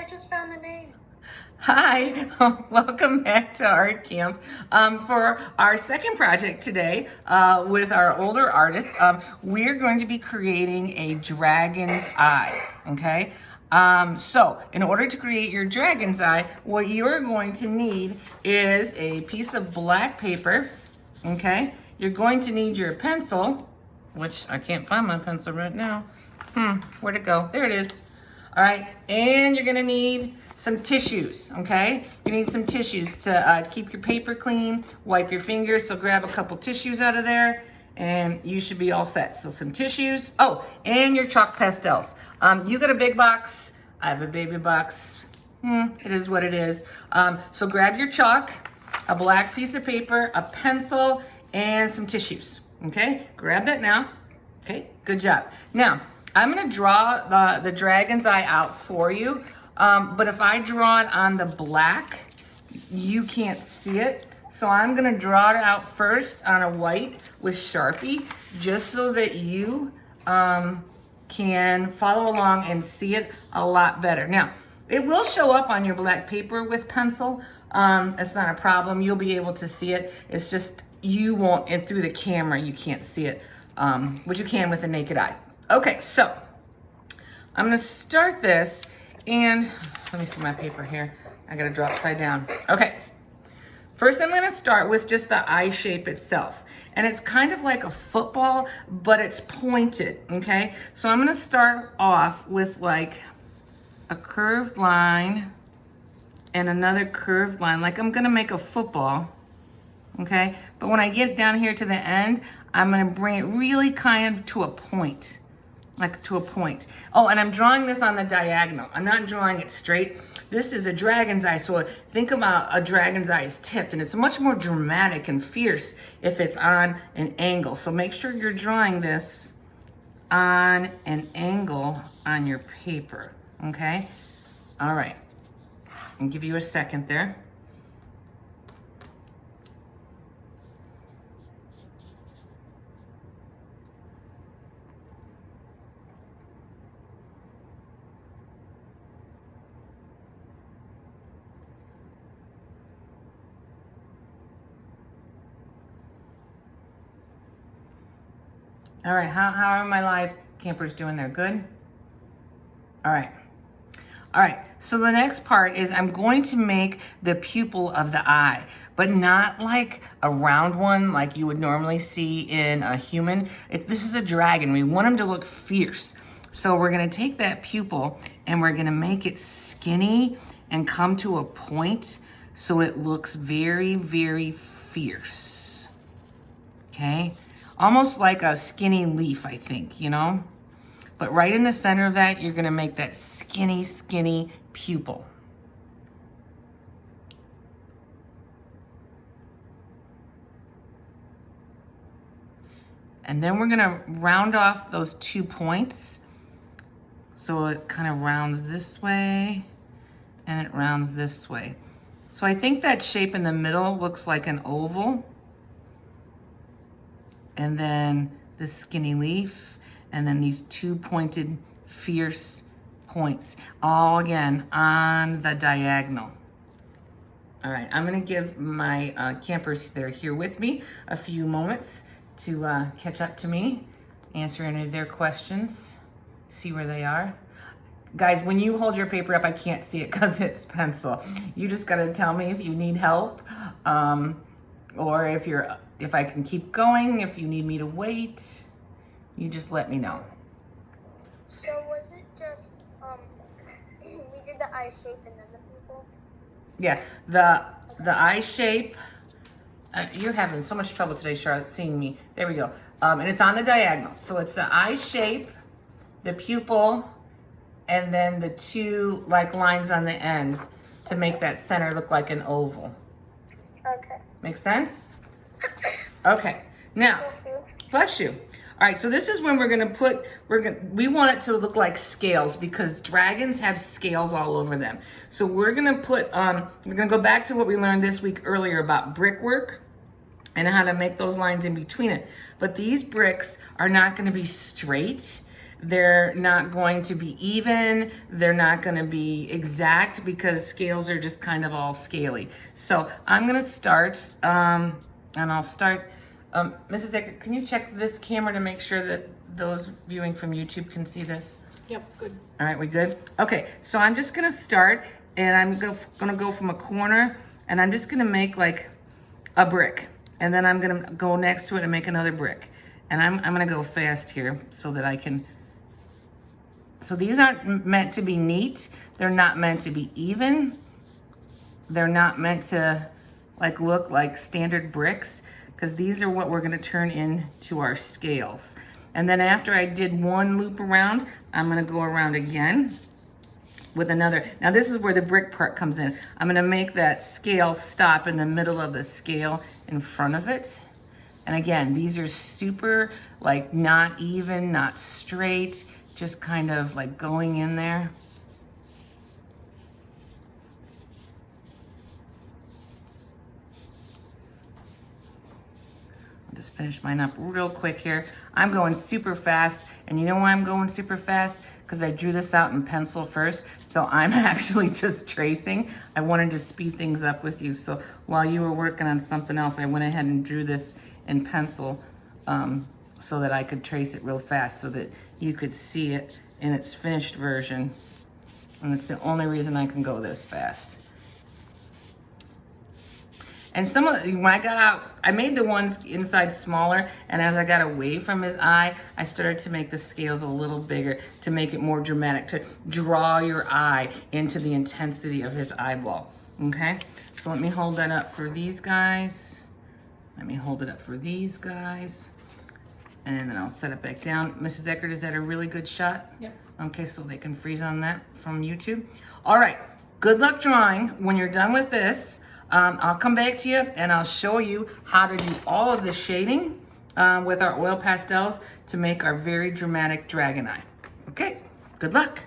just found the name. Hi, welcome back to Art Camp for our second project today with our older artists. We're going to be creating a dragon's eye, okay? So in order to create your dragon's eye, what you're going to need is a piece of black paper, okay? You're going to need your pencil, which I can't find my pencil right now. Where'd it go? There it is. All right, and you're gonna need some tissues, okay? You need some tissues to keep your paper clean, wipe your fingers, so grab a couple tissues out of there, and you should be all set. So some tissues, oh, and your chalk pastels. You got a big box, I have a baby box. It is what it is. So grab your chalk, a black piece of paper, a pencil, and some tissues, okay? Grab that now, okay? Good job. Now, I'm gonna draw the dragon's eye out for you, but if I draw it on the black, you can't see it. So I'm gonna draw it out first on a white with Sharpie, just so that you can follow along and see it a lot better. Now, it will show up on your black paper with pencil. It's not a problem, you'll be able to see it. It's just you won't, and through the camera, you can't see it, which you can with the naked eye. Okay, so I'm gonna start this, and let me see my paper here. I gotta draw upside down. Okay, first I'm gonna start with just the eye shape itself. And it's kind of like a football, but it's pointed, okay? So I'm gonna start off with like a curved line and another curved line, like I'm gonna make a football, okay? But when I get down here to the end, I'm gonna bring it really kind of to a point. Like to a point. Oh, and I'm drawing this on the diagonal. I'm not drawing it straight. This is a dragon's eye, so think about a dragon's eye is tipped, and it's much more dramatic and fierce if it's on an angle. So make sure you're drawing this on an angle on your paper, okay? All right, I'll give you a second there. All right, how are my live campers doing there? Good? All right. All right, so the next part is I'm going to make the pupil of the eye, but not like a round one like you would normally see in a human. This is a dragon. We want him to look fierce. So we're gonna take that pupil and we're gonna make it skinny and come to a point so it looks very, very fierce, okay? Almost like a skinny leaf, I think, you know? But right in the center of that, you're gonna make that skinny, skinny pupil. And then we're gonna round off those 2 points. So it kind of rounds this way and it rounds this way. So I think that shape in the middle looks like an oval. And then the skinny leaf, and then these 2 pointed, fierce points, all again on the diagonal. All right, I'm gonna give my campers that are here with me a few moments to catch up to me, answer any of their questions, see where they are. Guys, when you hold your paper up, I can't see it because it's pencil. You just gotta tell me if you need help, or if I can keep going, if you need me to wait, you just let me know. So was it just we did the eye shape and then the pupil? Yeah, the eye shape. You're having so much trouble today, Charlotte, seeing me. There we go. And it's on the diagonal. So it's the eye shape, the pupil, and then the 2 like lines on the ends to make that center look like an oval. Okay. Make sense? Okay. Now, bless you. All right, so this is when we're gonna put, we want it to look like scales because dragons have scales all over them. So we're gonna put, we're gonna go back to what we learned this week earlier about brickwork and how to make those lines in between it. But these bricks are not gonna be straight. They're not going to be even. They're not going to be exact because scales are just kind of all scaly. So I'm going to start, and I'll start. Mrs. Eckert, can you check this camera to make sure that those viewing from YouTube can see this? Yep, good. All right, we good? Okay, so I'm just gonna start, and I'm gonna go from a corner, and I'm just gonna make like a brick, and then I'm gonna go next to it and make another brick. And I'm gonna go fast here so that I can, so these aren't meant to be neat. They're not meant to be even. They're not meant to like look like standard bricks, because these are what we're gonna turn into our scales. And then after I did one loop around, I'm gonna go around again with another. Now this is where the brick part comes in. I'm gonna make that scale stop in the middle of the scale in front of it. And again, these are super like not even, not straight, just kind of like going in there. Just finish mine up real quick here. I'm going super fast, and you know why I'm going super fast? Because I drew this out in pencil first, so I'm actually just tracing. I wanted to speed things up with you, so while you were working on something else, I went ahead and drew this in pencil so that I could trace it real fast so that you could see it in its finished version, and it's the only reason I can go this fast. And some of when I got out, I made the ones inside smaller, and as I got away from his eye, I started to make the scales a little bigger to make it more dramatic, to draw your eye into the intensity of his eyeball, okay? So let me hold that up for these guys. Let me hold it up for these guys. And then I'll set it back down. Mrs. Eckert, is that a really good shot? Yep. Okay, so they can freeze on that from YouTube. All right, good luck drawing. When you're done with this, I'll come back to you and I'll show you how to do all of the shading with our oil pastels to make our very dramatic dragon eye. Okay, good luck.